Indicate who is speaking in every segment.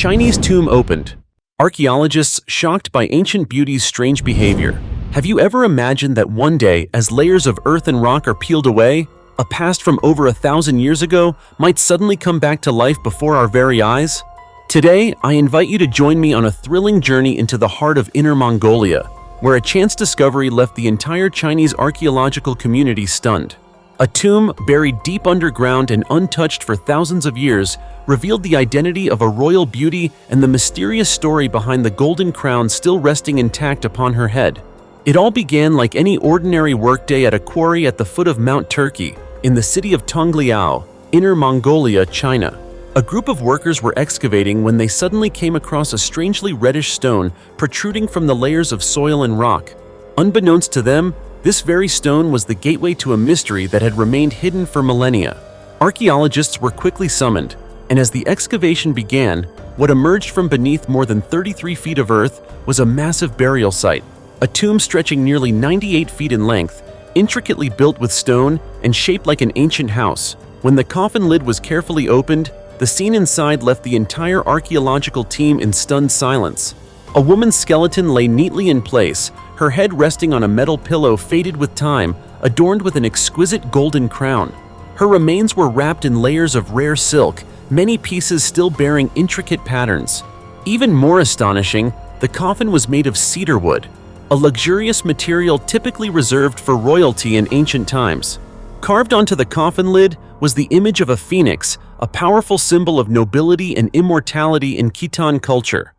Speaker 1: Chinese tomb opened. Archaeologists shocked by ancient beauty's strange behavior. Have you ever imagined that one day, as layers of earth and rock are peeled away, a past from over 1,000 years ago might suddenly come back to life before our very eyes? Today, I invite you to join me on a thrilling journey into the heart of Inner Mongolia, where a chance discovery left the entire Chinese archaeological community stunned. A tomb buried deep underground and untouched for thousands of years revealed the identity of a royal beauty and the mysterious story behind the golden crown still resting intact upon her head. It all began like any ordinary workday at a quarry at the foot of Mount Turki, in the city of Tongliao, Inner Mongolia, China. A group of workers were excavating when they suddenly came across a strangely reddish stone protruding from the layers of soil and rock. Unbeknownst to them, this very stone was the gateway to a mystery that had remained hidden for millennia. Archaeologists were quickly summoned, and as the excavation began, what emerged from beneath more than 33 feet of earth was a massive burial site, a tomb stretching nearly 98 feet in length, intricately built with stone and shaped like an ancient house. When the coffin lid was carefully opened, the scene inside left the entire archaeological team in stunned silence. A woman's skeleton lay neatly in place, her head resting on a metal pillow faded with time, adorned with an exquisite golden crown. Her remains were wrapped in layers of rare silk, many pieces still bearing intricate patterns. Even more astonishing, the coffin was made of cedar wood, a luxurious material typically reserved for royalty in ancient times. Carved onto the coffin lid was the image of a phoenix, a powerful symbol of nobility and immortality in Khitan culture.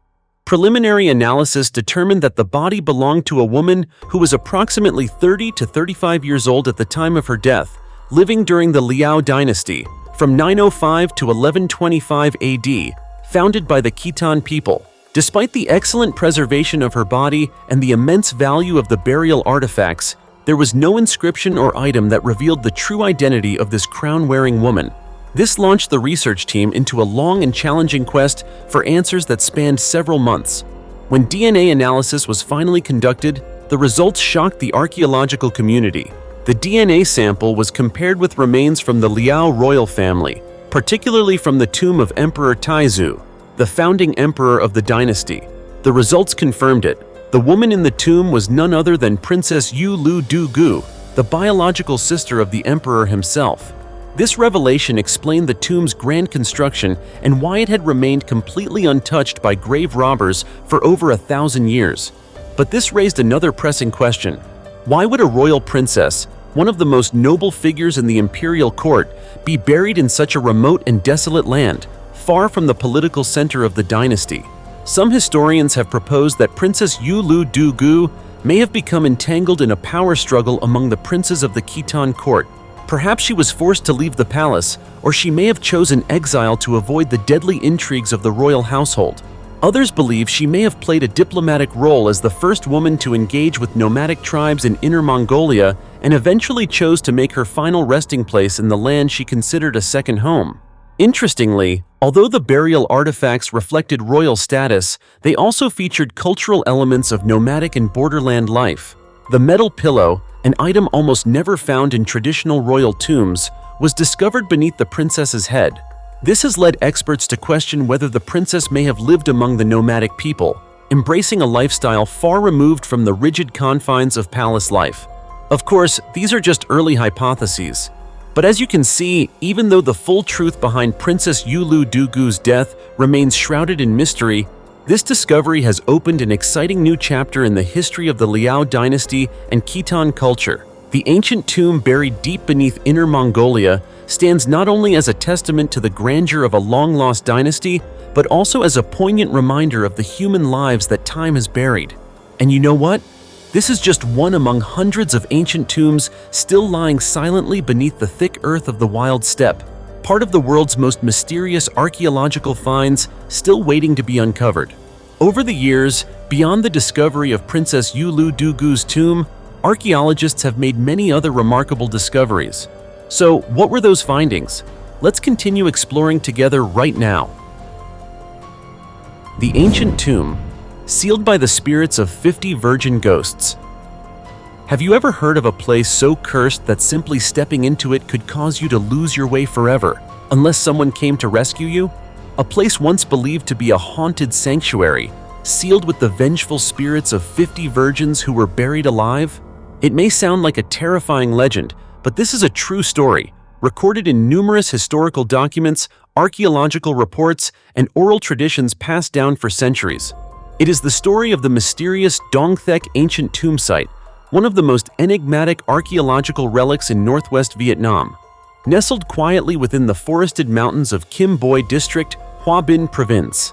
Speaker 1: Preliminary analysis determined that the body belonged to a woman who was approximately 30 to 35 years old at the time of her death, living during the Liao Dynasty, from 905 to 1125 AD, founded by the Khitan people. Despite the excellent preservation of her body and the immense value of the burial artifacts, there was no inscription or item that revealed the true identity of this crown-wearing woman. This launched the research team into a long and challenging quest for answers that spanned several months. When DNA analysis was finally conducted, the results shocked the archaeological community. The DNA sample was compared with remains from the Liao royal family, particularly from the tomb of Emperor Taizu, the founding emperor of the dynasty. The results confirmed it. The woman in the tomb was none other than Princess Yu Lu Du Gu, the biological sister of the emperor himself. This revelation explained the tomb's grand construction and why it had remained completely untouched by grave robbers for over 1,000 years. But this raised another pressing question. Why would a royal princess, one of the most noble figures in the imperial court, be buried in such a remote and desolate land, far from the political center of the dynasty? Some historians have proposed that Princess Yu Lu Du Gu may have become entangled in a power struggle among the princes of the Khitan court. Perhaps she was forced to leave the palace, or she may have chosen exile to avoid the deadly intrigues of the royal household. Others believe she may have played a diplomatic role as the first woman to engage with nomadic tribes in Inner Mongolia and eventually chose to make her final resting place in the land she considered a second home. Interestingly, although the burial artifacts reflected royal status, they also featured cultural elements of nomadic and borderland life. The metal pillow, an item almost never found in traditional royal tombs, was discovered beneath the princess's head. This has led experts to question whether the princess may have lived among the nomadic people, embracing a lifestyle far removed from the rigid confines of palace life. Of course, these are just early hypotheses. But as you can see, even though the full truth behind Princess Yu Lu Du Gu's death remains shrouded in mystery, this discovery has opened an exciting new chapter in the history of the Liao dynasty and Khitan culture. The ancient tomb buried deep beneath Inner Mongolia stands not only as a testament to the grandeur of a long-lost dynasty, but also as a poignant reminder of the human lives that time has buried. And you know what? This is just one among hundreds of ancient tombs still lying silently beneath the thick earth of the wild steppe, part of the world's most mysterious archaeological finds still waiting to be uncovered. Over the years, beyond the discovery of Princess Yu Lu Du Gu's tomb, archaeologists have made many other remarkable discoveries. So, what were those findings? Let's continue exploring together right now. The ancient tomb, sealed by the spirits of 50 virgin ghosts. Have you ever heard of a place so cursed that simply stepping into it could cause you to lose your way forever, unless someone came to rescue you? a place once believed to be a haunted sanctuary, sealed with the vengeful spirits of 50 virgins who were buried alive? It may sound like a terrifying legend, but this is a true story, recorded in numerous historical documents, archaeological reports, and oral traditions passed down for centuries. It is the story of the mysterious Dong Thek ancient tomb site, one of the most enigmatic archaeological relics in northwest Vietnam. Nestled quietly within the forested mountains of Kim Boi District, Hoa Binh Province,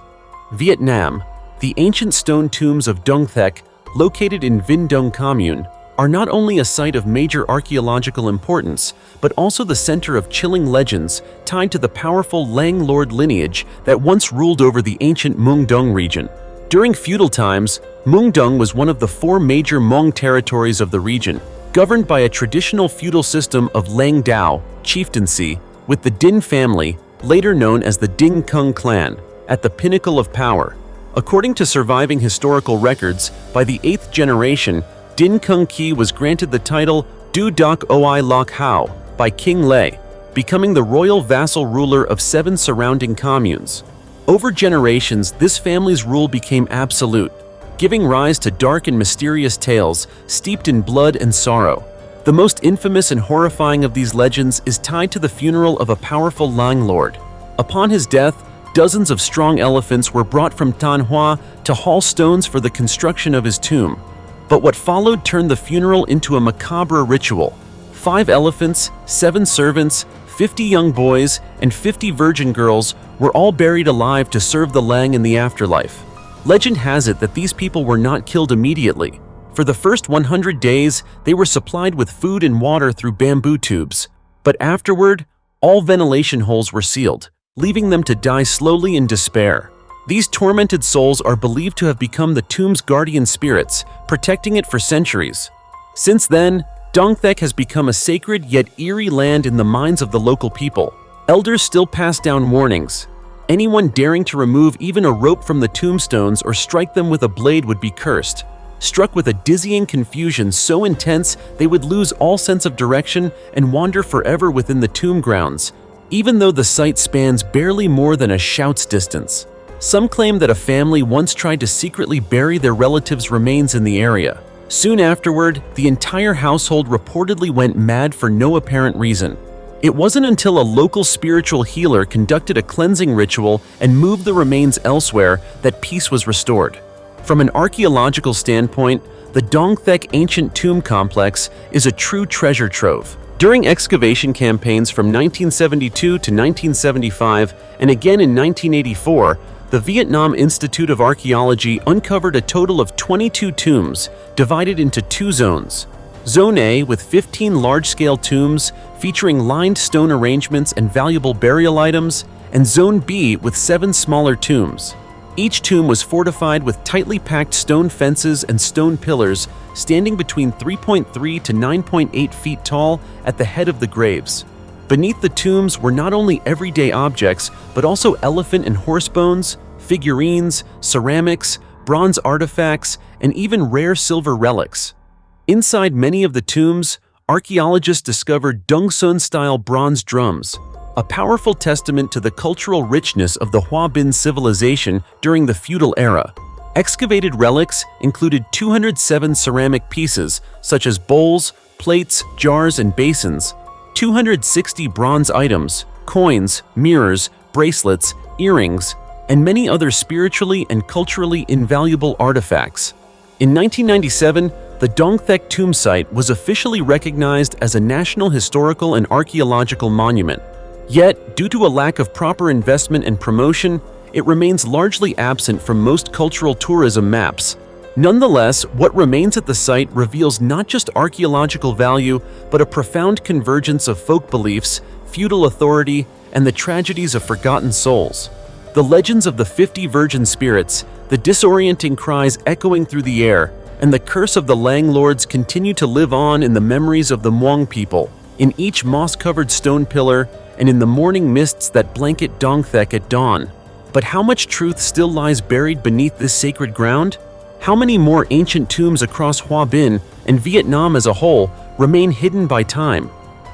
Speaker 1: Vietnam, the ancient stone tombs of Dong Thek, located in Vinh Dong Commune, are not only a site of major archaeological importance, but also the center of chilling legends tied to the powerful Lang Lord lineage that once ruled over the ancient Mung Dong region. During feudal times, Mung Dong was one of the 4 major Hmong territories of the region, governed by a traditional feudal system of Lang Dao chieftaincy, with the Din family, later known as the Ding Kung clan, at the pinnacle of power. According to surviving historical records, by the 8th generation, Din Kung Ki was granted the title Du Dak Oi Lok Hao by King Lei, becoming the royal vassal ruler of 7 surrounding communes. Over generations, this family's rule became absolute, giving rise to dark and mysterious tales steeped in blood and sorrow. The most infamous and horrifying of these legends is tied to the funeral of a powerful Lang Lord. Upon his death, dozens of strong elephants were brought from Tan Hoa to haul stones for the construction of his tomb. But what followed turned the funeral into a macabre ritual. 5 elephants, 7 servants, 50 young boys, and 50 virgin girls were all buried alive to serve the Lang in the afterlife. Legend has it that these people were not killed immediately. For the first 100 days, they were supplied with food and water through bamboo tubes. But afterward, all ventilation holes were sealed, leaving them to die slowly in despair. These tormented souls are believed to have become the tomb's guardian spirits, protecting it for centuries. Since then, Dong Thek has become a sacred yet eerie land in the minds of the local people. Elders still pass down warnings. Anyone daring to remove even a rope from the tombstones or strike them with a blade would be cursed, struck with a dizzying confusion so intense they would lose all sense of direction and wander forever within the tomb grounds, even though the site spans barely more than a shout's distance. Some claim that a family once tried to secretly bury their relatives' remains in the area. Soon afterward, the entire household reportedly went mad for no apparent reason. It wasn't until a local spiritual healer conducted a cleansing ritual and moved the remains elsewhere that peace was restored. From an archaeological standpoint, the Dong Thek ancient tomb complex is a true treasure trove. During excavation campaigns from 1972 to 1975 and again in 1984, the Vietnam Institute of Archaeology uncovered a total of 22 tombs, divided into 2 zones. Zone A, with 15 large-scale tombs featuring lined stone arrangements and valuable burial items, and Zone B, with 7 smaller tombs. Each tomb was fortified with tightly packed stone fences and stone pillars standing between 3.3 to 9.8 feet tall at the head of the graves. Beneath the tombs were not only everyday objects, but also elephant and horse bones, figurines, ceramics, bronze artifacts, and even rare silver relics. Inside many of the tombs, archaeologists discovered Dongsun-style bronze drums, a powerful testament to the cultural richness of the Hoa Binh civilization during the feudal era. Excavated relics included 207 ceramic pieces, such as bowls, plates, jars, and basins, 260 bronze items, coins, mirrors, bracelets, earrings, and many other spiritually and culturally invaluable artifacts. In 1997, the Dong Thek tomb site was officially recognized as a National Historical and Archaeological Monument. Yet, due to a lack of proper investment and promotion, it remains largely absent from most cultural tourism maps. Nonetheless, what remains at the site reveals not just archaeological value, but a profound convergence of folk beliefs, feudal authority, and the tragedies of forgotten souls. The legends of the 50 virgin spirits, the disorienting cries echoing through the air, and the curse of the Lang Lords continue to live on in the memories of the Hmong people, in each moss-covered stone pillar, and in the morning mists that blanket Dong Thek at dawn. But how much truth still lies buried beneath this sacred ground? How many more ancient tombs across Hoa Binh and Vietnam as a whole remain hidden by time?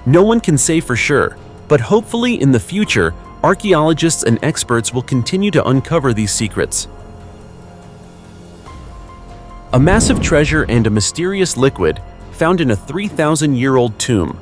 Speaker 1: No one can say for sure, but hopefully in the future, Archaeologists and experts will continue to uncover these secrets. A massive treasure and a mysterious liquid found in a 3,000-year-old tomb.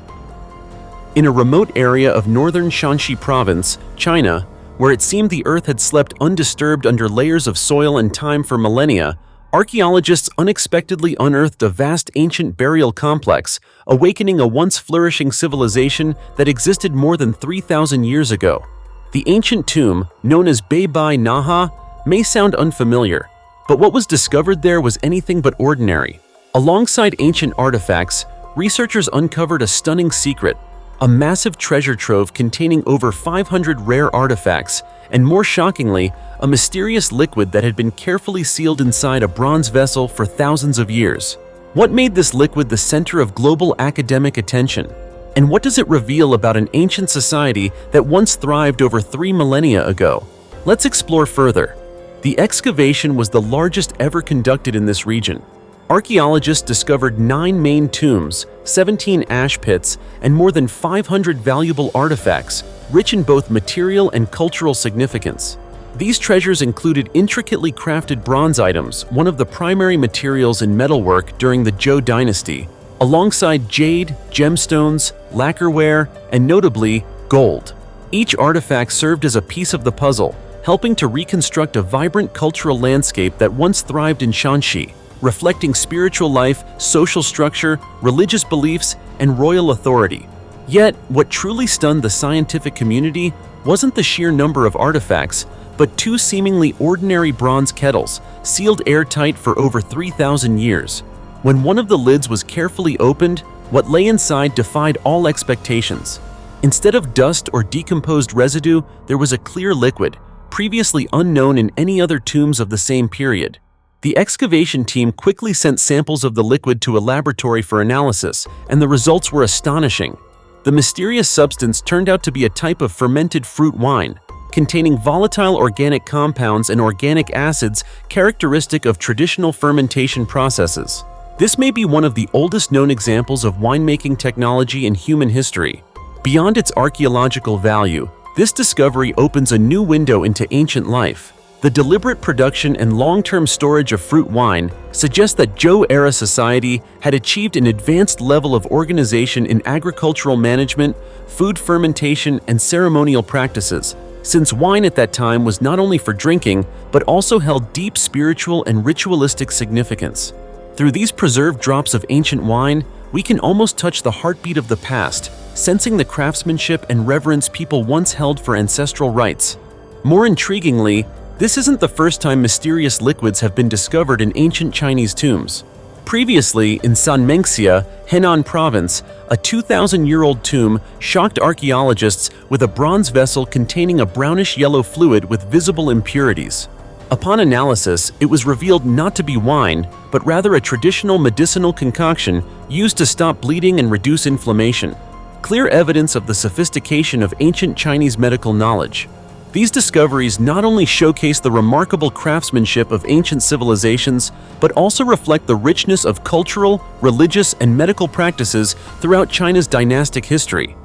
Speaker 1: In a remote area of northern Shanxi province, China, where it seemed the earth had slept undisturbed under layers of soil and time for millennia, archaeologists unexpectedly unearthed a vast ancient burial complex, awakening a once flourishing civilization that existed more than 3,000 years ago. The ancient tomb, known as Beibai Naha, may sound unfamiliar, but what was discovered there was anything but ordinary. Alongside ancient artifacts, researchers uncovered a stunning secret: a massive treasure trove containing over 500 rare artifacts, and more shockingly, a mysterious liquid that had been carefully sealed inside a bronze vessel for thousands of years. What made this liquid the center of global academic attention? And what does it reveal about an ancient society that once thrived over 3 millennia ago? Let's explore further. The excavation was the largest ever conducted in this region. Archaeologists discovered 9 main tombs, 17 ash pits, and more than 500 valuable artifacts, rich in both material and cultural significance. These treasures included intricately crafted bronze items, one of the primary materials in metalwork during the Zhou Dynasty, alongside jade, gemstones, lacquerware, and notably, gold. Each artifact served as a piece of the puzzle, helping to reconstruct a vibrant cultural landscape that once thrived in Shanxi, reflecting spiritual life, social structure, religious beliefs, and royal authority. Yet, what truly stunned the scientific community wasn't the sheer number of artifacts, but 2 seemingly ordinary bronze kettles, sealed airtight for over 3,000 years. When one of the lids was carefully opened, what lay inside defied all expectations. Instead of dust or decomposed residue, there was a clear liquid, previously unknown in any other tombs of the same period. The excavation team quickly sent samples of the liquid to a laboratory for analysis, and the results were astonishing. The mysterious substance turned out to be a type of fermented fruit wine, containing volatile organic compounds and organic acids characteristic of traditional fermentation processes. This may be one of the oldest known examples of winemaking technology in human history. Beyond its archaeological value, this discovery opens a new window into ancient life. The deliberate production and long-term storage of fruit wine suggests that Zhou-era society had achieved an advanced level of organization in agricultural management, food fermentation, and ceremonial practices, since wine at that time was not only for drinking, but also held deep spiritual and ritualistic significance. Through these preserved drops of ancient wine, we can almost touch the heartbeat of the past, sensing the craftsmanship and reverence people once held for ancestral rites. More intriguingly, this isn't the first time mysterious liquids have been discovered in ancient Chinese tombs. Previously, in Sanmenxia, Henan Province, a 2,000-year-old tomb shocked archaeologists with a bronze vessel containing a brownish-yellow fluid with visible impurities. Upon analysis, it was revealed not to be wine, but rather a traditional medicinal concoction used to stop bleeding and reduce inflammation. Clear evidence of the sophistication of ancient Chinese medical knowledge. These discoveries not only showcase the remarkable craftsmanship of ancient civilizations, but also reflect the richness of cultural, religious, and medical practices throughout China's dynastic history.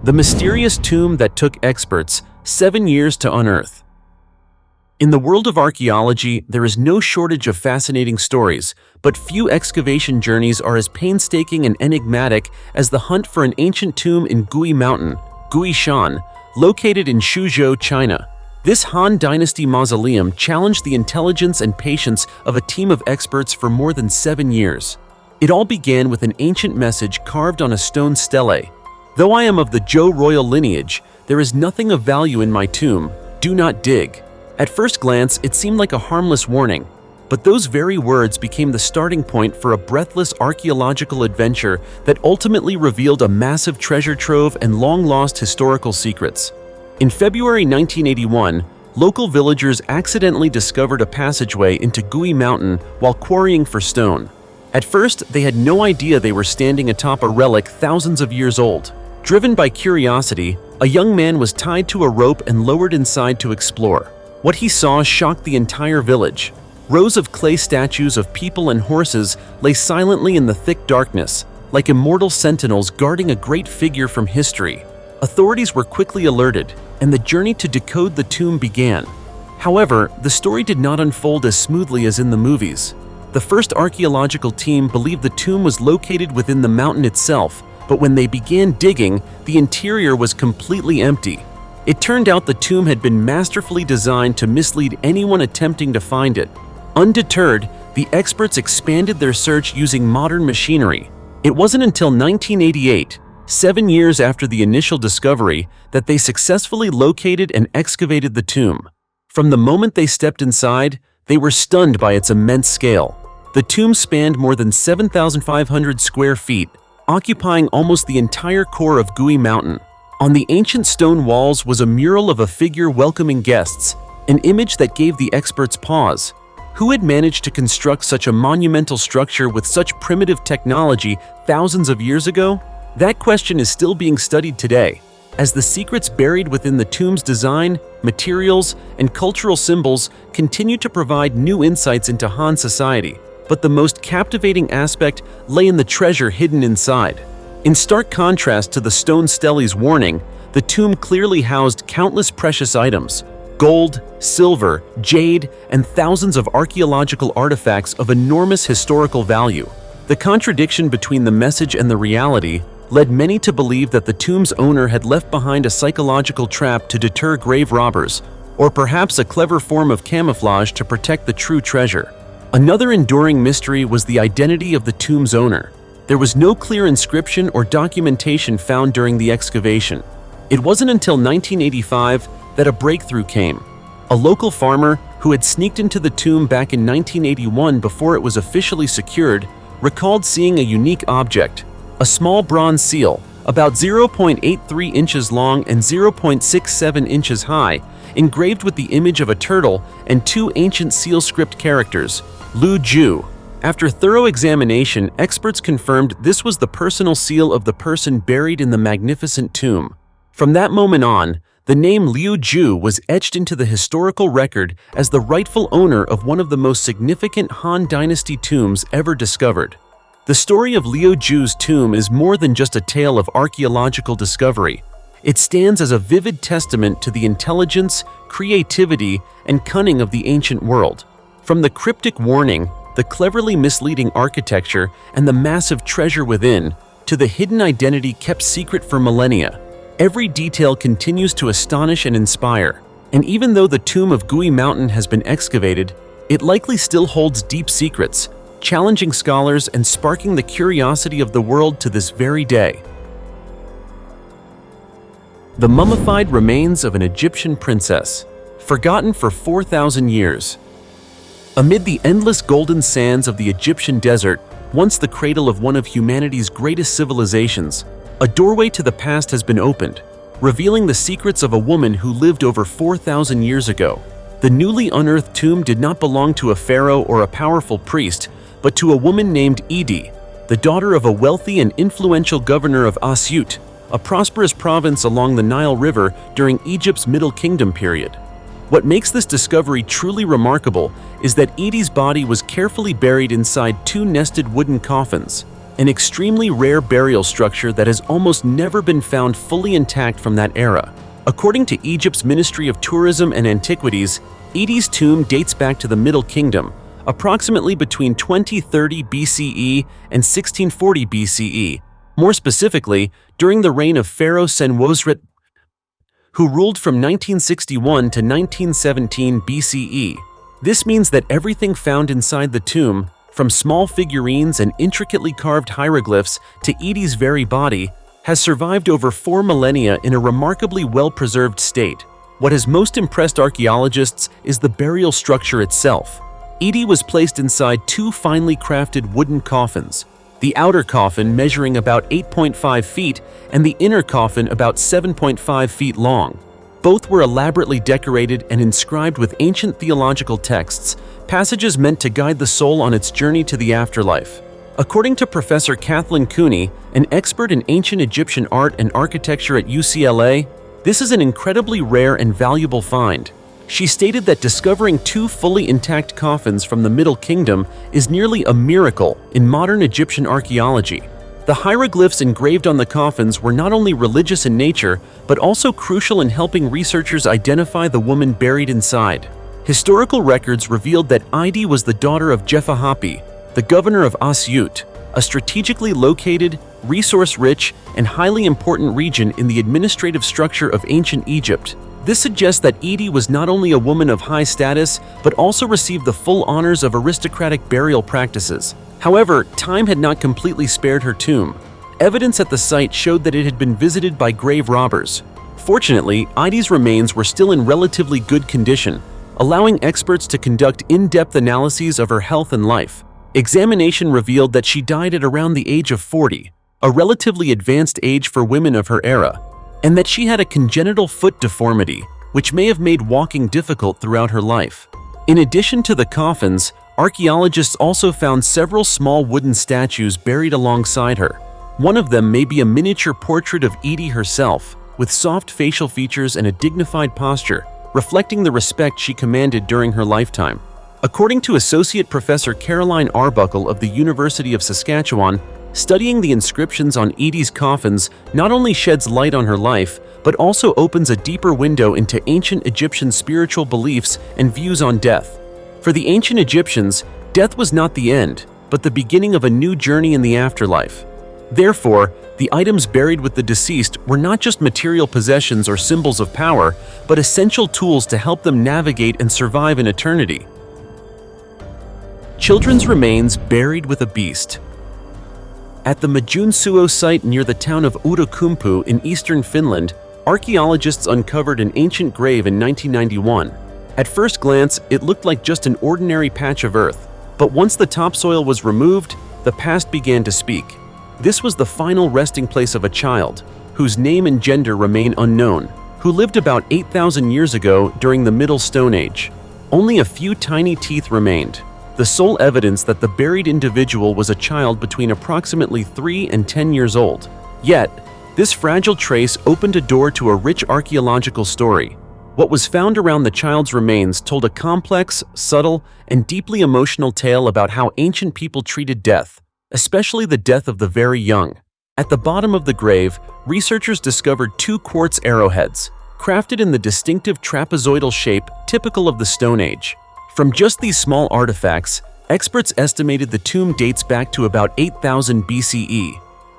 Speaker 1: The mysterious tomb that took experts 7 years to unearth. In the world of archaeology, there is no shortage of fascinating stories, but few excavation journeys are as painstaking and enigmatic as the hunt for an ancient tomb in Gui Mountain, Guishan, located in Suzhou, China. This Han Dynasty mausoleum challenged the intelligence and patience of a team of experts for more than 7 years. It all began with an ancient message carved on a stone stele. "Though I am of the Zhou royal lineage, there is nothing of value in my tomb. Do not dig." At first glance, it seemed like a harmless warning, but those very words became the starting point for a breathless archaeological adventure that ultimately revealed a massive treasure trove and long-lost historical secrets. In February 1981, local villagers accidentally discovered a passageway into Gui Mountain while quarrying for stone. At first, they had no idea they were standing atop a relic thousands of years old. Driven by curiosity, a young man was tied to a rope and lowered inside to explore. What he saw shocked the entire village. Rows of clay statues of people and horses lay silently in the thick darkness, like immortal sentinels guarding a great figure from history. Authorities were quickly alerted, and the journey to decode the tomb began. However, the story did not unfold as smoothly as in the movies. The first archaeological team believed the tomb was located within the mountain itself, but when they began digging, the interior was completely empty. It turned out the tomb had been masterfully designed to mislead anyone attempting to find it. Undeterred, the experts expanded their search using modern machinery. It wasn't until 1988, 7 years after the initial discovery, that they successfully located and excavated the tomb. From the moment they stepped inside, they were stunned by its immense scale. The tomb spanned more than 7,500 square feet, occupying almost the entire core of Gui Mountain. On the ancient stone walls was a mural of a figure welcoming guests, an image that gave the experts pause. Who had managed to construct such a monumental structure with such primitive technology thousands of years ago? That question is still being studied today, as the secrets buried within the tomb's design, materials, and cultural symbols continue to provide new insights into Han society. But the most captivating aspect lay in the treasure hidden inside. In stark contrast to the stone steles warning, the tomb clearly housed countless precious items: gold, silver, jade, and thousands of archaeological artifacts of enormous historical value. The contradiction between the message and the reality led many to believe that the tomb's owner had left behind a psychological trap to deter grave robbers, or perhaps a clever form of camouflage to protect the true treasure. Another enduring mystery was the identity of the tomb's owner. There was no clear inscription or documentation found during the excavation. It wasn't until 1985 that a breakthrough came. A local farmer, who had sneaked into the tomb back in 1981 before it was officially secured, recalled seeing a unique object: a small bronze seal, about 0.83 inches long and 0.67 inches high, engraved with the image of a turtle and two ancient seal script characters, Lu Ju. After thorough examination, experts confirmed this was the personal seal of the person buried in the magnificent tomb. From that moment on, the name Liu Ju was etched into the historical record as the rightful owner of one of the most significant Han Dynasty tombs ever discovered. The story of Liu Ju's tomb is more than just a tale of archaeological discovery. It stands as a vivid testament to the intelligence, creativity, and cunning of the ancient world. From the cryptic warning, the cleverly misleading architecture, and the massive treasure within, to the hidden identity kept secret for millennia, every detail continues to astonish and inspire. And even though the tomb of Gui Mountain has been excavated, it likely still holds deep secrets, challenging scholars and sparking the curiosity of the world to this very day. The mummified remains of an Egyptian princess, forgotten for 4,000 years. Amid the endless golden sands of the Egyptian desert, once the cradle of one of humanity's greatest civilizations, a doorway to the past has been opened, revealing the secrets of a woman who lived over 4,000 years ago. The newly unearthed tomb did not belong to a pharaoh or a powerful priest, but to a woman named Idi, the daughter of a wealthy and influential governor of Asyut, a prosperous province along the Nile River during Egypt's Middle Kingdom period. What makes this discovery truly remarkable is that Idi's body was carefully buried inside two nested wooden coffins, an extremely rare burial structure that has almost never been found fully intact from that era. According to Egypt's Ministry of Tourism and Antiquities, Idi's tomb dates back to the Middle Kingdom, approximately between 2030 BCE and 1640 BCE, more specifically, during the reign of Pharaoh Senwosret, who ruled from 1961 to 1917 BCE. This means that everything found inside the tomb, from small figurines and intricately carved hieroglyphs to Idi's very body, has survived over 4 millennia in a remarkably well-preserved state. What has most impressed archaeologists is the burial structure itself. Idi was placed inside two finely crafted wooden coffins, the outer coffin measuring about 8.5 feet and the inner coffin about 7.5 feet long. Both were elaborately decorated and inscribed with ancient theological texts, passages meant to guide the soul on its journey to the afterlife. According to Professor Kathleen Cooney, an expert in ancient Egyptian art and architecture at UCLA, this is an incredibly rare and valuable find. She stated that discovering two fully intact coffins from the Middle Kingdom is nearly a miracle in modern Egyptian archaeology. The hieroglyphs engraved on the coffins were not only religious in nature, but also crucial in helping researchers identify the woman buried inside. Historical records revealed that Idi was the daughter of Jefahapi, the governor of Asyut, a strategically located, resource-rich, and highly important region in the administrative structure of ancient Egypt. This suggests that Idi was not only a woman of high status, but also received the full honors of aristocratic burial practices. However, time had not completely spared her tomb. Evidence at the site showed that it had been visited by grave robbers. Fortunately, Idi's remains were still in relatively good condition, allowing experts to conduct in-depth analyses of her health and life. Examination revealed that she died at around the age of 40, a relatively advanced age for women of her era, and that she had a congenital foot deformity, which may have made walking difficult throughout her life. In addition to the coffins, archaeologists also found several small wooden statues buried alongside her. One of them may be a miniature portrait of Idi herself, with soft facial features and a dignified posture, reflecting the respect she commanded during her lifetime. According to Associate Professor Caroline Arbuckle of the University of Saskatchewan, studying the inscriptions on Idi's coffins not only sheds light on her life, but also opens a deeper window into ancient Egyptian spiritual beliefs and views on death. For the ancient Egyptians, death was not the end, but the beginning of a new journey in the afterlife. Therefore, the items buried with the deceased were not just material possessions or symbols of power, but essential tools to help them navigate and survive in eternity. Children's remains buried with a beast. At the Majunsuo site near the town of Outokumpu in eastern Finland, archaeologists uncovered an ancient grave in 1991. At first glance, it looked like just an ordinary patch of earth, but once the topsoil was removed, the past began to speak. This was the final resting place of a child, whose name and gender remain unknown, who lived about 8,000 years ago during the Middle Stone Age. Only a few tiny teeth remained, the sole evidence that the buried individual was a child between approximately 3 and 10 years old. Yet, this fragile trace opened a door to a rich archaeological story. What was found around the child's remains told a complex, subtle, and deeply emotional tale about how ancient people treated death, especially the death of the very young. At the bottom of the grave, researchers discovered 2 quartz arrowheads, crafted in the distinctive trapezoidal shape typical of the Stone Age. From just these small artifacts, experts estimated the tomb dates back to about 8,000 BCE.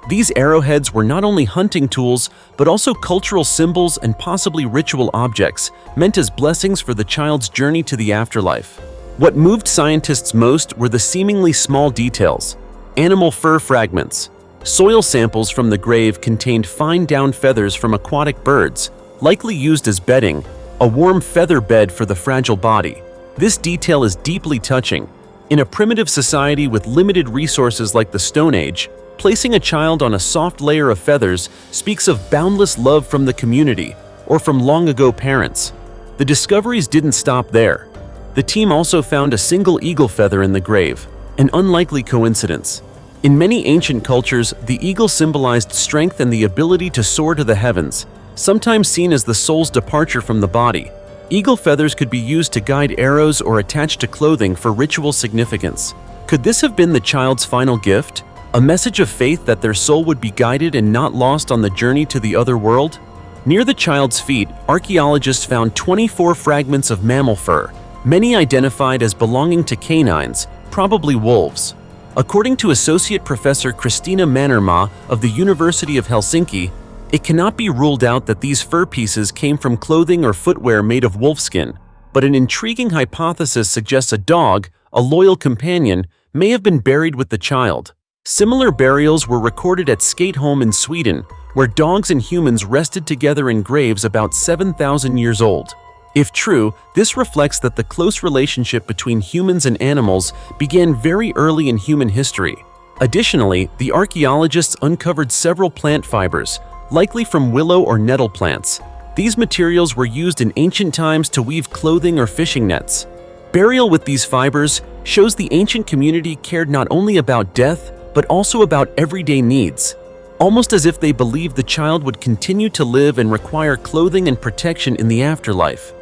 Speaker 1: These arrowheads were not only hunting tools, but also cultural symbols and possibly ritual objects, meant as blessings for the child's journey to the afterlife. What moved scientists most were the seemingly small details. Animal fur fragments. Soil samples from the grave contained fine down feathers from aquatic birds, likely used as bedding, a warm feather bed for the fragile body. This detail is deeply touching. In a primitive society with limited resources like the Stone Age, placing a child on a soft layer of feathers speaks of boundless love from the community or from long-ago parents. The discoveries didn't stop there. The team also found a single eagle feather in the grave, an unlikely coincidence. In many ancient cultures, the eagle symbolized strength and the ability to soar to the heavens, sometimes seen as the soul's departure from the body. Eagle feathers could be used to guide arrows or attached to clothing for ritual significance. Could this have been the child's final gift? A message of faith that their soul would be guided and not lost on the journey to the other world? Near the child's feet, archaeologists found 24 fragments of mammal fur, many identified as belonging to canines, probably wolves. According to Associate Professor Kristina Mannermaa of the University of Helsinki, it cannot be ruled out that these fur pieces came from clothing or footwear made of wolfskin, but an intriguing hypothesis suggests a dog, a loyal companion, may have been buried with the child. Similar burials were recorded at Skateholm in Sweden, where dogs and humans rested together in graves about 7,000 years old. If true, this reflects that the close relationship between humans and animals began very early in human history. Additionally, the archaeologists uncovered several plant fibers, likely from willow or nettle plants. These materials were used in ancient times to weave clothing or fishing nets. Burial with these fibers shows the ancient community cared not only about death, but also about everyday needs, almost as if they believed the child would continue to live and require clothing and protection in the afterlife.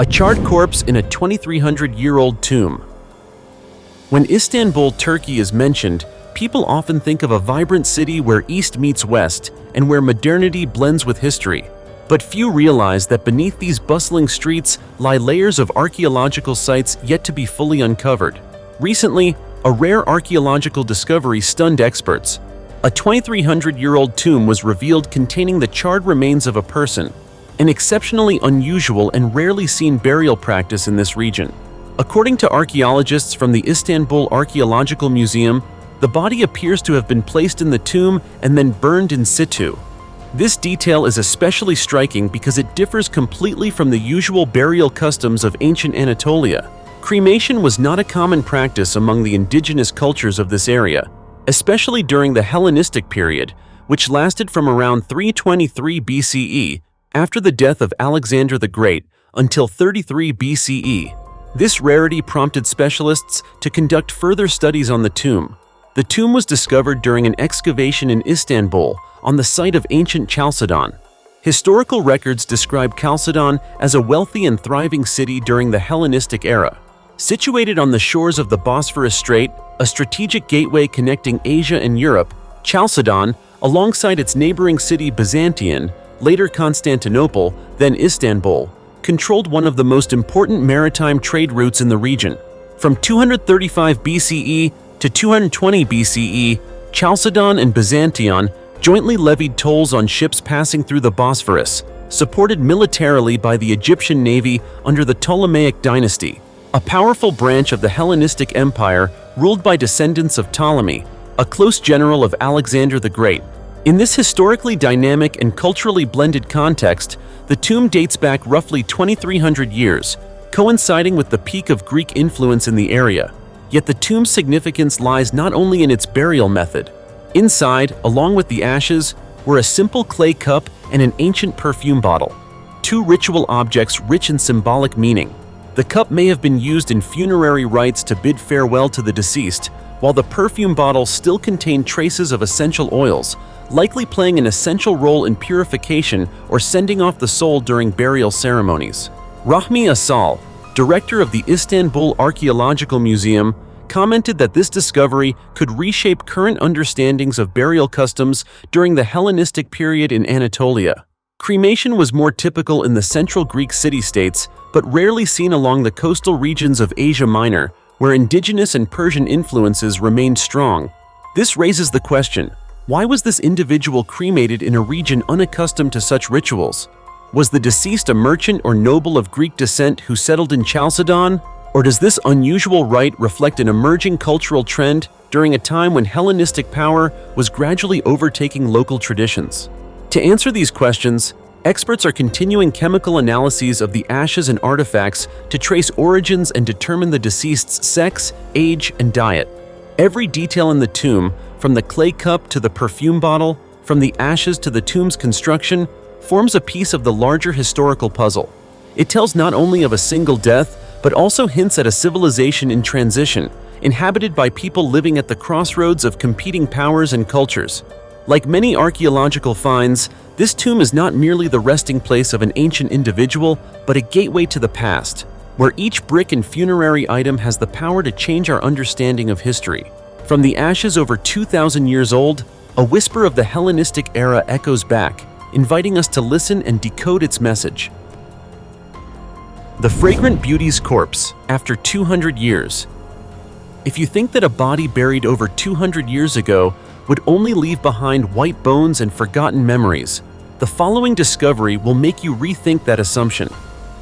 Speaker 1: A charred corpse in a 2,300-year-old tomb. When Istanbul, Turkey is mentioned, people often think of a vibrant city where East meets West and where modernity blends with history. But few realize that beneath these bustling streets lie layers of archaeological sites yet to be fully uncovered. Recently, a rare archaeological discovery stunned experts. A 2,300-year-old tomb was revealed containing the charred remains of a person, an exceptionally unusual and rarely seen burial practice in this region. According to archaeologists from the Istanbul Archaeological Museum, the body appears to have been placed in the tomb and then burned in situ. This detail is especially striking because it differs completely from the usual burial customs of ancient Anatolia. Cremation was not a common practice among the indigenous cultures of this area, especially during the Hellenistic period, which lasted from around 323 BCE, after the death of Alexander the Great, until 33 BCE. This rarity prompted specialists to conduct further studies on the tomb. The tomb was discovered during an excavation in Istanbul, on the site of ancient Chalcedon. Historical records describe Chalcedon as a wealthy and thriving city during the Hellenistic era. Situated on the shores of the Bosphorus Strait, a strategic gateway connecting Asia and Europe, Chalcedon, alongside its neighboring city Byzantium, later Constantinople, then Istanbul, controlled one of the most important maritime trade routes in the region. From 235 BCE to 220 BCE, Chalcedon and Byzantium jointly levied tolls on ships passing through the Bosphorus, supported militarily by the Egyptian navy under the Ptolemaic Dynasty, a powerful branch of the Hellenistic Empire ruled by descendants of Ptolemy, a close general of Alexander the Great. In this historically dynamic and culturally blended context, the tomb dates back roughly 2,300 years, coinciding with the peak of Greek influence in the area. Yet the tomb's significance lies not only in its burial method. Inside, along with the ashes, were a simple clay cup and an ancient perfume bottle, two ritual objects rich in symbolic meaning. The cup may have been used in funerary rites to bid farewell to the deceased, while the perfume bottle still contained traces of essential oils, likely playing an essential role in purification or sending off the soul during burial ceremonies. Rahmi Asal, director of the Istanbul Archaeological Museum, commented that this discovery could reshape current understandings of burial customs during the Hellenistic period in Anatolia. Cremation was more typical in the central Greek city-states, but rarely seen along the coastal regions of Asia Minor, where indigenous and Persian influences remained strong. This raises the question, why was this individual cremated in a region unaccustomed to such rituals? Was the deceased a merchant or noble of Greek descent who settled in Chalcedon? Or does this unusual rite reflect an emerging cultural trend during a time when Hellenistic power was gradually overtaking local traditions? To answer these questions, experts are continuing chemical analyses of the ashes and artifacts to trace origins and determine the deceased's sex, age, and diet. Every detail in the tomb, from the clay cup to the perfume bottle, from the ashes to the tomb's construction, forms a piece of the larger historical puzzle. It tells not only of a single death, but also hints at a civilization in transition, inhabited by people living at the crossroads of competing powers and cultures. Like many archaeological finds, this tomb is not merely the resting place of an ancient individual, but a gateway to the past, where each brick and funerary item has the power to change our understanding of history. From the ashes over 2,000 years old, a whisper of the Hellenistic era echoes back, inviting us to listen and decode its message. The Fragrant Beauty's corpse, after 200 years. If you think that a body buried over 200 years ago would only leave behind white bones and forgotten memories, the following discovery will make you rethink that assumption.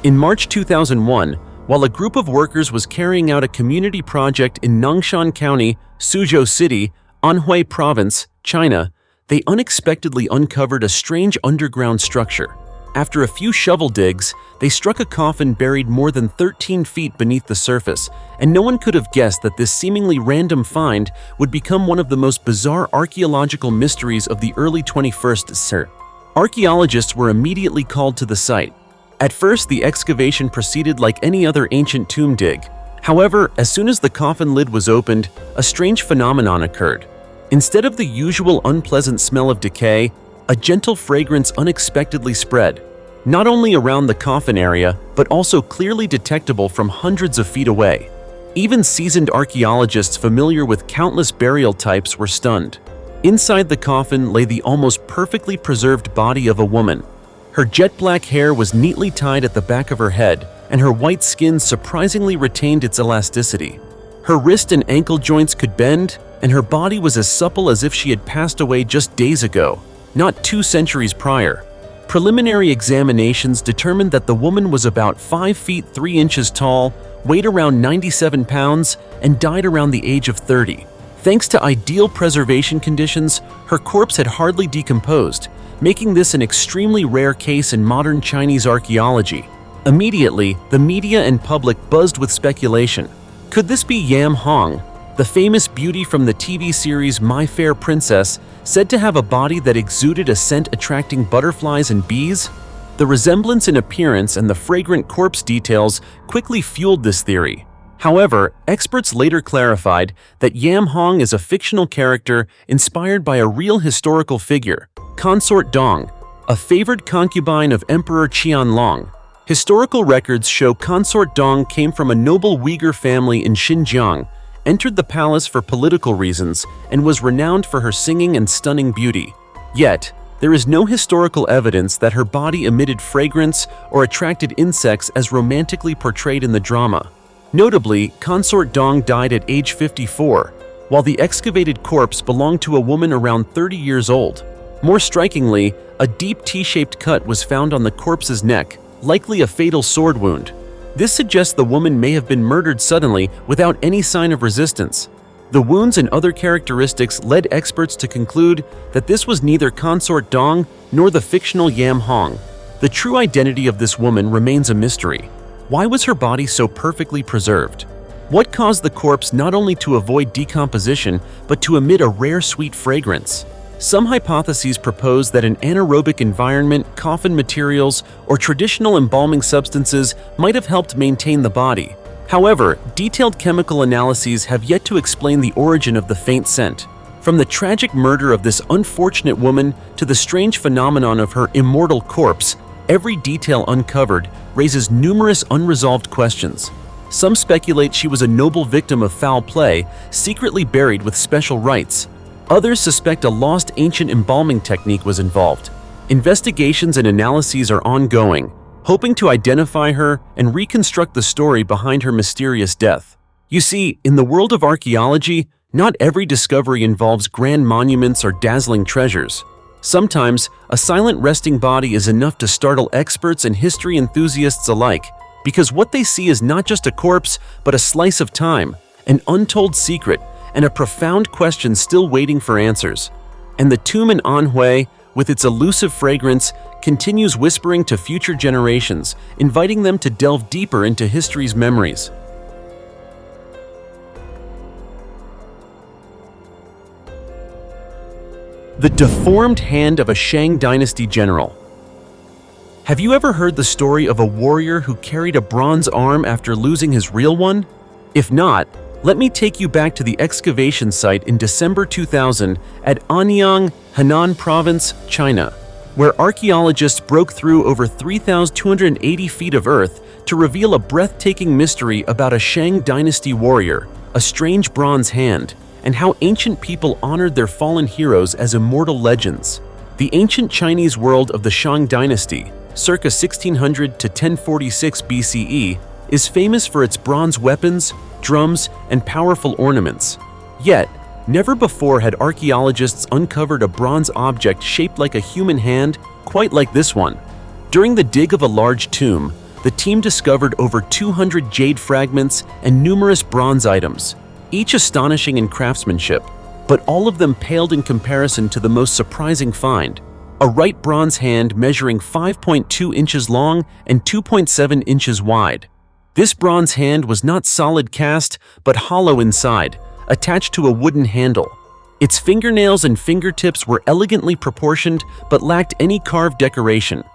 Speaker 1: In March 2001, while a group of workers was carrying out a community project in Nangshan County, Suzhou City, Anhui Province, China, they unexpectedly uncovered a strange underground structure. After a few shovel digs, they struck a coffin buried more than 13 feet beneath the surface, and no one could have guessed that this seemingly random find would become one of the most bizarre archaeological mysteries of the early 21st century. Archaeologists were immediately called to the site. At first, the excavation proceeded like any other ancient tomb dig. However, as soon as the coffin lid was opened, a strange phenomenon occurred. Instead of the usual unpleasant smell of decay, a gentle fragrance unexpectedly spread, not only around the coffin area, but also clearly detectable from hundreds of feet away. Even seasoned archaeologists familiar with countless burial types were stunned. Inside the coffin lay the almost perfectly preserved body of a woman. Her jet-black hair was neatly tied at the back of her head, and her white skin surprisingly retained its elasticity. Her wrist and ankle joints could bend, and her body was as supple as if she had passed away just days ago, not 2 centuries prior. Preliminary examinations determined that the woman was about 5 feet 3 inches tall, weighed around 97 pounds, and died around the age of 30. Thanks to ideal preservation conditions, her corpse had hardly decomposed, making this an extremely rare case in modern Chinese archaeology. Immediately, the media and public buzzed with speculation. Could this be Yam Hong, the famous beauty from the TV series My Fair Princess, said to have a body that exuded a scent attracting butterflies and bees? The resemblance in appearance and the fragrant corpse details quickly fueled this theory. However, experts later clarified that Yam Hong is a fictional character inspired by a real historical figure, Consort Dong, a favored concubine of Emperor Qianlong. Historical records show Consort Dong came from a noble Uyghur family in Xinjiang, entered the palace for political reasons, and was renowned for her singing and stunning beauty. Yet, there is no historical evidence that her body emitted fragrance or attracted insects as romantically portrayed in the drama. Notably, Consort Dong died at age 54, while the excavated corpse belonged to a woman around 30 years old. More strikingly, a deep T-shaped cut was found on the corpse's neck, likely a fatal sword wound. This suggests the woman may have been murdered suddenly without any sign of resistance. The wounds and other characteristics led experts to conclude that this was neither Consort Dong nor the fictional Yam Hong. The true identity of this woman remains a mystery. Why was her body so perfectly preserved? What caused the corpse not only to avoid decomposition, but to emit a rare sweet fragrance? Some hypotheses propose that an anaerobic environment, coffin materials, or traditional embalming substances might have helped maintain the body. However, detailed chemical analyses have yet to explain the origin of the faint scent. From the tragic murder of this unfortunate woman to the strange phenomenon of her immortal corpse, every detail uncovered raises numerous unresolved questions. Some speculate she was a noble victim of foul play, secretly buried with special rites. Others suspect a lost ancient embalming technique was involved. Investigations and analyses are ongoing, hoping to identify her and reconstruct the story behind her mysterious death. You see, in the world of archaeology, not every discovery involves grand monuments or dazzling treasures. Sometimes, a silent resting body is enough to startle experts and history enthusiasts alike, because what they see is not just a corpse, but a slice of time, an untold secret, and a profound question still waiting for answers. And the tomb in Anhui, with its elusive fragrance, continues whispering to future generations, inviting them to delve deeper into history's memories. The deformed hand of a Shang Dynasty general. Have you ever heard the story of a warrior who carried a bronze arm after losing his real one? If not, let me take you back to the excavation site in December 2000 at Anyang, Henan Province, China, where archaeologists broke through over 3,280 feet of earth to reveal a breathtaking mystery about a Shang Dynasty warrior, a strange bronze hand, and how ancient people honored their fallen heroes as immortal legends. The ancient Chinese world of the Shang Dynasty, circa 1600 to 1046 BCE, is famous for its bronze weapons, drums, and powerful ornaments. Yet, never before had archaeologists uncovered a bronze object shaped like a human hand, quite like this one. During the dig of a large tomb, the team discovered over 200 jade fragments and numerous bronze items, each astonishing in craftsmanship, but all of them paled in comparison to the most surprising find: a right bronze hand measuring 5.2 inches long and 2.7 inches wide. This bronze hand was not solid cast, but hollow inside, attached to a wooden handle. Its fingernails and fingertips were elegantly proportioned but lacked any carved decoration.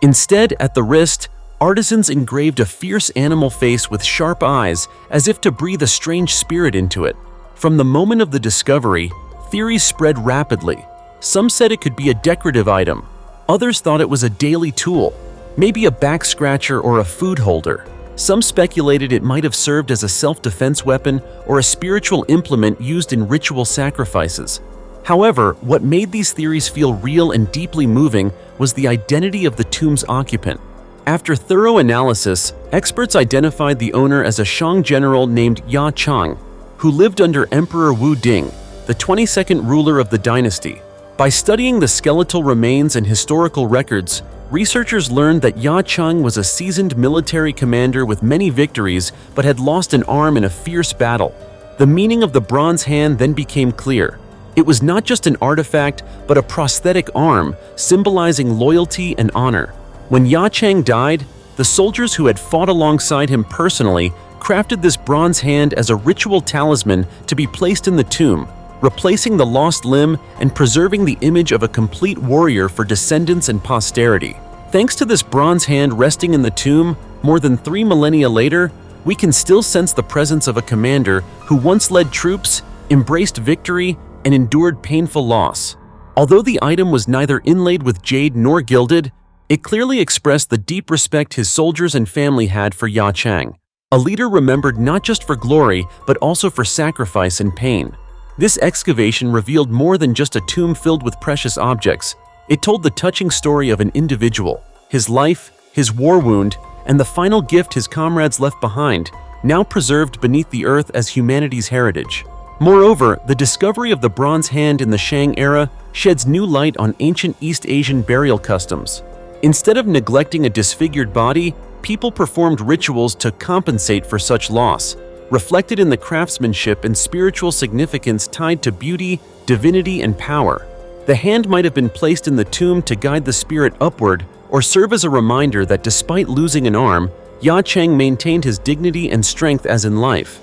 Speaker 1: Instead, at the wrist, artisans engraved a fierce animal face with sharp eyes, as if to breathe a strange spirit into it. From the moment of the discovery, theories spread rapidly. Some said it could be a decorative item. Others thought it was a daily tool, maybe a back scratcher or a food holder. Some speculated it might have served as a self-defense weapon or a spiritual implement used in ritual sacrifices. However, what made these theories feel real and deeply moving was the identity of the tomb's occupant. After thorough analysis, experts identified the owner as a Shang general named Ya Chang, who lived under Emperor Wu Ding, the 22nd ruler of the dynasty. By studying the skeletal remains and historical records, researchers learned that Ya Chang was a seasoned military commander with many victories but had lost an arm in a fierce battle. The meaning of the bronze hand then became clear. It was not just an artifact, but a prosthetic arm, symbolizing loyalty and honor. When Ya Chang died, the soldiers who had fought alongside him personally crafted this bronze hand as a ritual talisman to be placed in the tomb, replacing the lost limb and preserving the image of a complete warrior for descendants and posterity. Thanks to this bronze hand resting in the tomb, more than 3 millennia later, we can still sense the presence of a commander who once led troops, embraced victory, and endured painful loss. Although the item was neither inlaid with jade nor gilded, it clearly expressed the deep respect his soldiers and family had for Ya Chang, a leader remembered not just for glory but also for sacrifice and pain. This excavation revealed more than just a tomb filled with precious objects. It told the touching story of an individual, his life, his war wound, and the final gift his comrades left behind, now preserved beneath the earth as humanity's heritage. Moreover, the discovery of the bronze hand in the Shang era sheds new light on ancient East Asian burial customs. Instead of neglecting a disfigured body, people performed rituals to compensate for such loss, reflected in the craftsmanship and spiritual significance tied to beauty, divinity, and power. The hand might have been placed in the tomb to guide the spirit upward or serve as a reminder that despite losing an arm, Ya Chang maintained his dignity and strength as in life.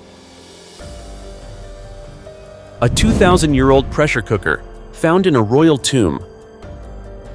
Speaker 1: A 2,000-year-old pressure cooker, found in a royal tomb.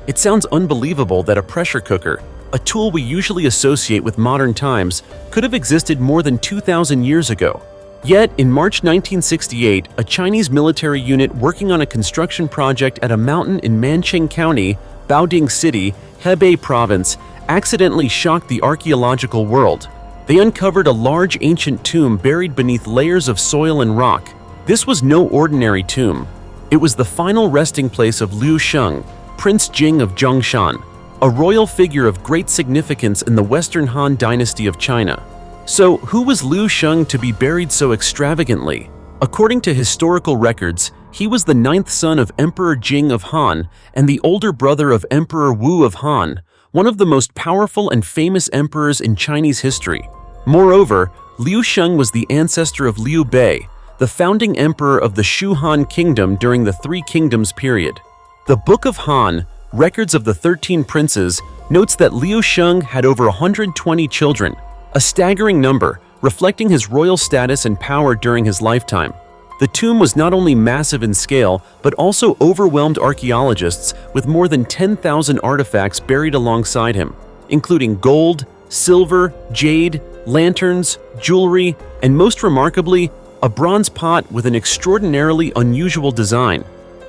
Speaker 1: It sounds unbelievable that a pressure cooker, a tool we usually associate with modern times, could have existed more than 2,000 years ago. Yet, in March 1968, a Chinese military unit working on a construction project at a mountain in Mancheng County, Baoding City, Hebei Province, accidentally shocked the archaeological world. They uncovered a large ancient tomb buried beneath layers of soil and rock. This was no ordinary tomb. It was the final resting place of Liu Sheng, Prince Jing of Zhongshan, a royal figure of great significance in the Western Han Dynasty of China. So, who was Liu Sheng to be buried so extravagantly? According to historical records, he was the 9th son of Emperor Jing of Han and the older brother of Emperor Wu of Han, one of the most powerful and famous emperors in Chinese history. Moreover, Liu Sheng was the ancestor of Liu Bei, the founding emperor of the Shu Han Kingdom during the Three Kingdoms period. The Book of Han, Records of the 13 Princes, notes that Liu Sheng had over 120 children, a staggering number, reflecting his royal status and power during his lifetime. The tomb was not only massive in scale, but also overwhelmed archaeologists with more than 10,000 artifacts buried alongside him, including gold, silver, jade, lanterns, jewelry, and most remarkably, a bronze pot with an extraordinarily unusual design.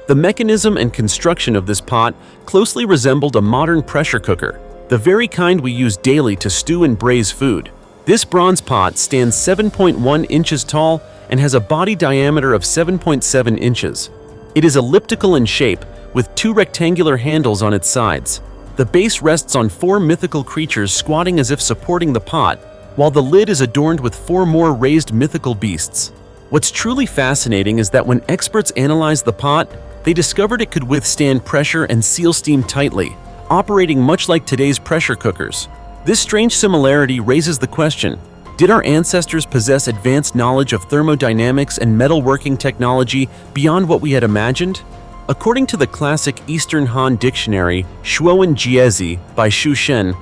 Speaker 1: The mechanism and construction of this pot closely resembled a modern pressure cooker, the very kind we use daily to stew and braise food. This bronze pot stands 7.1 inches tall and has a body diameter of 7.7 inches. It is elliptical in shape, with 2 rectangular handles on its sides. The base rests on 4 mythical creatures squatting as if supporting the pot, while the lid is adorned with 4 more raised mythical beasts. What's truly fascinating is that when experts analyzed the pot, they discovered it could withstand pressure and seal steam tightly, operating much like today's pressure cookers. This strange similarity raises the question, did our ancestors possess advanced knowledge of thermodynamics and metalworking technology beyond what we had imagined? According to the classic Eastern Han dictionary, Shuowen Jiezi by Xu Shen,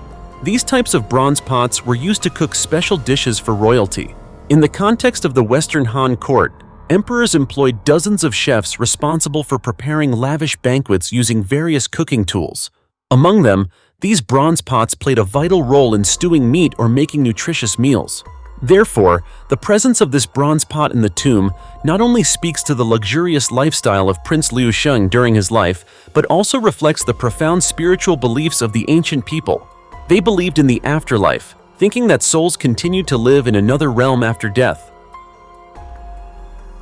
Speaker 1: these types of bronze pots were used to cook special dishes for royalty. In the context of the Western Han court, emperors employed dozens of chefs responsible for preparing lavish banquets using various cooking tools. Among them, these bronze pots played a vital role in stewing meat or making nutritious meals. Therefore, the presence of this bronze pot in the tomb not only speaks to the luxurious lifestyle of Prince Liu Sheng during his life, but also reflects the profound spiritual beliefs of the ancient people. They believed in the afterlife, thinking that souls continue to live in another realm after death.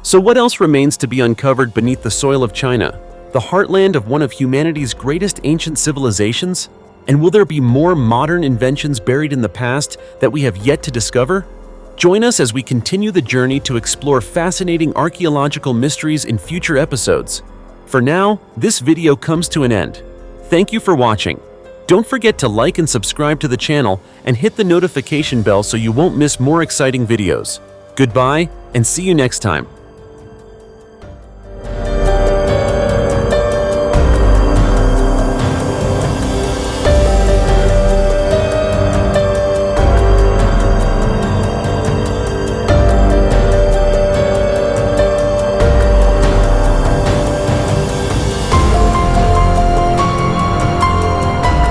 Speaker 1: So what else remains to be uncovered beneath the soil of China, the heartland of one of humanity's greatest ancient civilizations? And will there be more modern inventions buried in the past that we have yet to discover? Join us as we continue the journey to explore fascinating archaeological mysteries in future episodes. For now, this video comes to an end. Thank you for watching. Don't forget to like and subscribe to the channel and hit the notification bell so you won't miss more exciting videos. Goodbye, and see you next time.